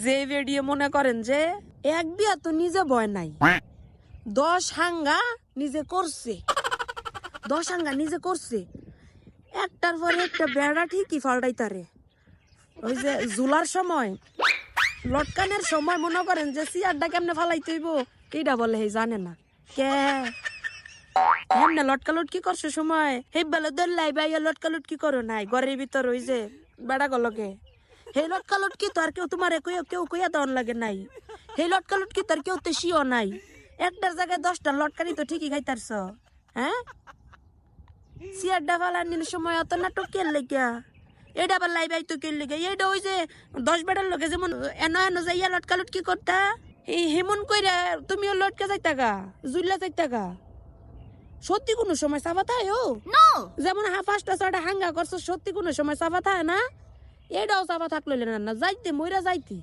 যে বেডিয়ে মনে করেন যে এক বিয়া তো নিজে বয় নাই, 10 হাঙ্গা নিজে করছে, 10 হাঙ্গা নিজে করছে, একটার পরে একটা বেড়া ঠিকই ফাল্টাইতারে। ওই যে জুলার সময় লটকানের সময় মনে করেন যে সিয়ারটা কেমনে ফালাইতে হইব এইটা বলে হে জানে না কে এমনে লটকা লটকি করছে সময় হে বেলে দল্লাই ভাইয়া লটকা লটকি করো নাই ঘরের ভিতর ওই যে বেড়া গলকে হে লটকা লটকি তো আর কেউ তোমার কেউ কইয়া দেওয়ান লাগে নাই, হে লটকা লটকি তো আর কেউ তো শিও নাই, একটার জায়গায় 10টা লটকানি তো ঠিকই খাইতারছ। হ্যাঁ সিয়ারটা ফালানির সময় অত নাটক কে লেগা এটা আবার লাই বাই তো কে লেগে এটা ওই যে 10 বেটার লোকে যেমন এনো এনো যাইয়া লটকা লটকি করতা এই হেমন কইরা তুমিও লটকা যাইতা গা জুল্লা যাইতা গা। সত্যি কোনো সময় সাফা থাকে ও যেমন 5টা 6টা হাঙ্গা করছো সত্যি কোনো সময় সাফা থাকে না, এটাও সাফা থাকলো না যাইতে মইরা যাইতি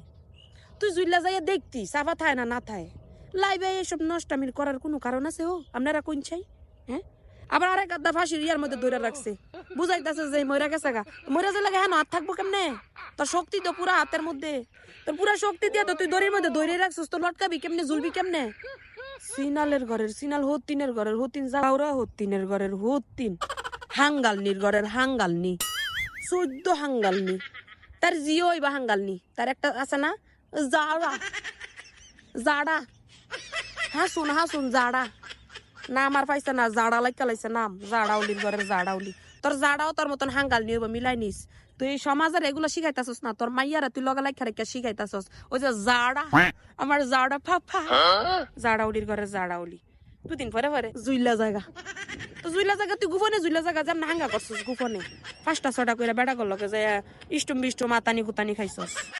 তুই জুল্লা যাইয়া দেখতি সাফা থাকে না না থাকে লাইবে এইসব নষ্টামির করার কোনো কারণ আছে ও আপনারা কোন চাই। হ্যাঁ আবার আরেক আধা ফাঁসির ইয়ার মধ্যে দৌড়া রাখছে বুঝাইতেছে যে মইরা গেছে গা, মইরা যে লাগে হ্যাঁ হাত থাকবো কেমনে, তোর শক্তি তো পুরা হাতের মধ্যে, তোর পুরা শক্তি দিয়ে তো তুই দড়ির মধ্যে দৌড়ে রাখছিস, তোর লটকাবি কেমনে ঝুলবি কেমনে। সিনালের ঘরের সিনাল হতিনের ঘরের হতিন যাওরা হতিনের ঘরের হতিন হাঙ্গালনির ঘরের হাঙ্গালনি 14 হাঙ্গালনি তার জিও বা হাঙ্গালনি তার একটা আছে না জাড়া জাড়া হাসুন জাড়া না আমার পাইছে না জাড়া লাইকা লাইছে নাম জাড়াউলির ঘরের জাড়াউলি, তোর জাড়াও তোর মতন হাঙ্গাল নিয়ে মিলাই নিস তুই সমাজের এগুলো শিখাইতাছস না, তোর মাইয়ারা তুই লগা লাইখা রেখা শিখাইতাছস ওই যে জাড়া আমার জাড়া ফাফা জাড়াউলির ঘরের জাড়াউলি 2 দিন পরে পরে জুইলা জায়গা তো জুইলা জায়গা তুই গুফনে জুইলা জায়গা যেমন হাঙ্গা করছিস গুফনে 5টা 6টা করে বেড়া করলকে যে ইষ্টম বিষ্টম মাতানি কুতানি খাইছস।